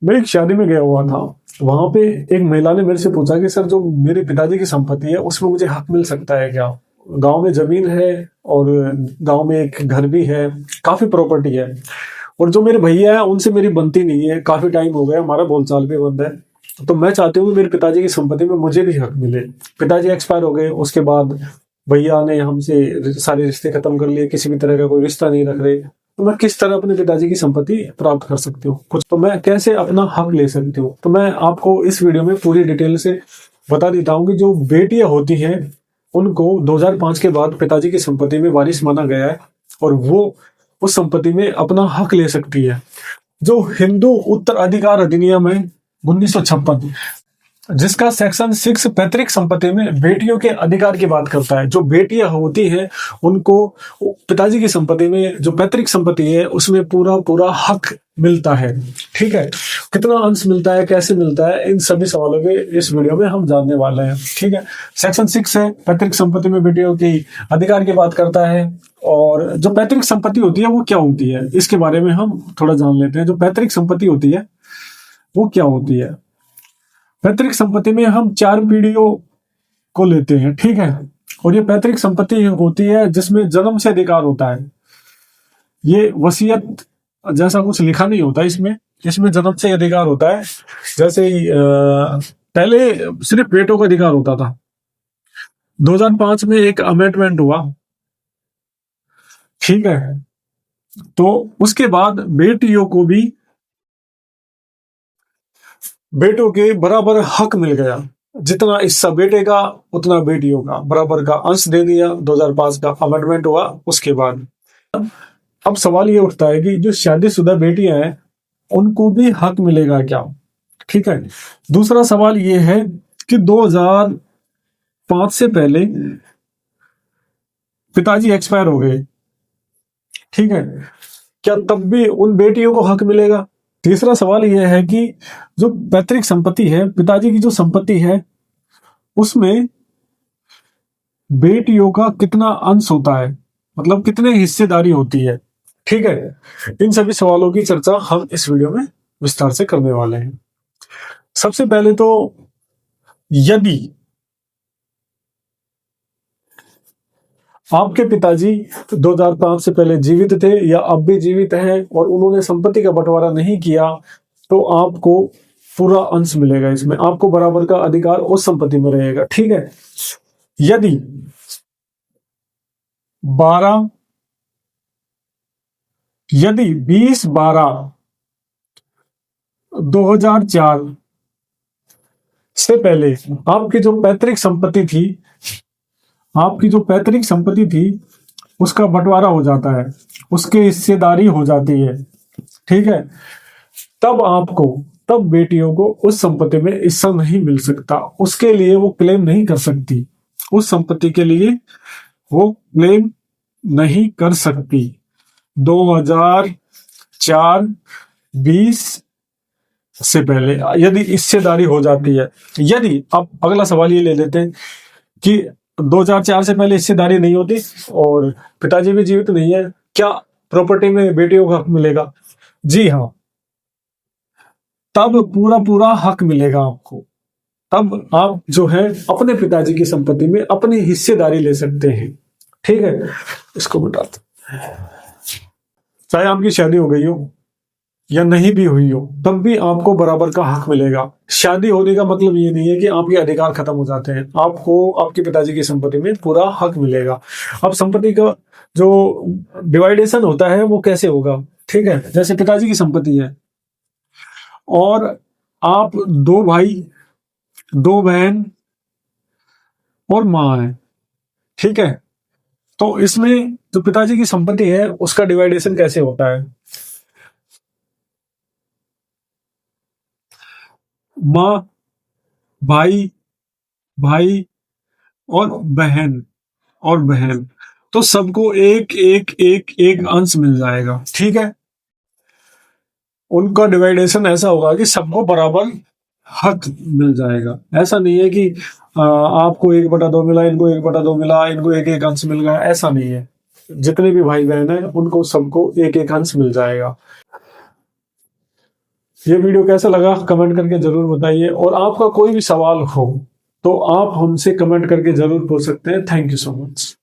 मैं एक शादी में गया हुआ था। वहां पे एक महिला ने मेरे से पूछा कि सर, जो मेरे पिताजी की संपत्ति है उसमें मुझे हक मिल सकता है क्या? गांव में जमीन है और गांव में एक घर भी है, काफी प्रॉपर्टी है। और जो मेरे भैया है उनसे मेरी बनती नहीं है, काफी टाइम हो गया, हमारा बोलचाल भी बंद है। तो मैं चाहती हूँ कि मेरे पिताजी की संपत्ति में मुझे भी हक मिले। पिताजी एक्सपायर हो गए, उसके बाद भैया ने हमसे सारे रिश्ते खत्म कर लिए, किसी भी तरह का कोई रिश्ता नहीं रख रहे। तो मैं किस तरह अपने पिताजी की संपत्ति प्राप्त कर सकती हूँ कुछ, तो मैं कैसे अपना हक ले सकती हूँ? तो मैं आपको इस वीडियो में पूरी डिटेल से बता देता हूँ कि जो बेटियां होती हैं उनको 2005 के बाद पिताजी की संपत्ति में वारिस माना गया है और वो उस संपत्ति में अपना हक ले सकती है। जो हिंदू उत्तराधिकार अधिनियम है 1956, जिसका सेक्शन 6 पैतृक संपत्ति में बेटियों के अधिकार की बात करता है। जो बेटियां होती हैं उनको पिताजी की संपत्ति में जो पैतृक संपत्ति है उसमें पूरा पूरा हक मिलता है। ठीक है, कितना अंश मिलता है, कैसे मिलता है, इन सभी सवालों के इस वीडियो में हम जानने वाले हैं। ठीक है, सेक्शन 6 है, पैतृक संपत्ति में बेटियों की अधिकार की बात करता है। और जो पैतृक संपत्ति होती है वो क्या होती है, इसके बारे में हम थोड़ा जान लेते हैं। जो पैतृक संपत्ति होती है वो क्या होती है? पैतृक संपत्ति में हम 4 पीढ़ियों को लेते हैं। ठीक है, और ये पैतृक संपत्ति होती है जिसमें जन्म से अधिकार होता है। ये वसीयत जैसा कुछ लिखा नहीं होता इसमें, इसमें जन्म से अधिकार होता है। जैसे पहले सिर्फ बेटों का अधिकार होता था। 2005 में एक अमेंडमेंट हुआ, ठीक है, तो उसके बाद बेटियों को भी बेटों के बराबर हक मिल गया। जितना हिस्सा बेटे का उतना बेटियों का, बराबर का अंश दे दिया। 2005 का अमेंडमेंट हुआ उसके बाद। अब सवाल ये उठता है कि जो शादीशुदा बेटियां हैं उनको भी हक मिलेगा क्या? ठीक है, दूसरा सवाल ये है कि 2005 से पहले पिताजी एक्सपायर हो गए, ठीक है, क्या तब भी उन बेटियों को हक मिलेगा? तीसरा सवाल यह है कि जो पैतृक संपत्ति है, पिताजी की जो संपत्ति है, उसमें बेटियों का कितना अंश होता है, मतलब कितने हिस्सेदारी होती है। ठीक है, इन सभी सवालों की चर्चा हम इस वीडियो में विस्तार से करने वाले हैं। सबसे पहले तो यदि आपके पिताजी 2005 से पहले जीवित थे या अब भी जीवित हैं और उन्होंने संपत्ति का बंटवारा नहीं किया, तो आपको पूरा अंश मिलेगा। इसमें आपको बराबर का अधिकार उस संपत्ति में रहेगा। ठीक है, यदि 20/12/2004 से पहले आपकी जो पैतृक संपत्ति थी, उसका बंटवारा हो जाता है, उसकी हिस्सेदारी हो जाती है। ठीक है, तब बेटियों को उस संपत्ति में हिस्सा नहीं मिल सकता, उसके लिए वो क्लेम नहीं कर सकती, उस संपत्ति के लिए वो क्लेम नहीं कर सकती। 2004-20 से पहले यदि हिस्सेदारी हो जाती है। यदि, अब अगला सवाल ये ले लेते हैं कि 2004 से पहले हिस्सेदारी नहीं होती और पिताजी भी जीवित नहीं है, क्या प्रॉपर्टी में बेटियों को हक मिलेगा? जी हाँ, तब पूरा पूरा हक मिलेगा आपको। तब आप जो है अपने पिताजी की संपत्ति में अपनी हिस्सेदारी ले सकते हैं। ठीक है, इसको बताते, चाहे आपकी शादी हो गई हो या नहीं भी हुई हो, तब भी आपको बराबर का हक मिलेगा। शादी होने का मतलब ये नहीं है कि आपके अधिकार खत्म हो जाते हैं, आपको आपके पिताजी की संपत्ति में पूरा हक मिलेगा। अब संपत्ति का जो डिवाइडेशन होता है वो कैसे होगा? ठीक है, जैसे पिताजी की संपत्ति है और आप 2 भाई, 2 बहन और माँ है, ठीक है, तो इसमें जो पिताजी की संपत्ति है उसका डिवाइडेशन कैसे होता है? माँ, भाई, भाई और बहन, तो सबको एक एक एक एक अंश मिल जाएगा। ठीक है, उनका डिवाइडेशन ऐसा होगा कि सबको बराबर हक मिल जाएगा। ऐसा नहीं है कि आपको 1/2 मिला, इनको 1/2 मिला, इनको एक एक अंश मिल गया, ऐसा नहीं है। जितने भी भाई बहन हैं उनको सबको एक एक अंश मिल जाएगा। ये वीडियो कैसा लगा कमेंट करके जरूर बताइए, और आपका कोई भी सवाल हो तो आप हमसे कमेंट करके जरूर पूछ सकते हैं। Thank you so much.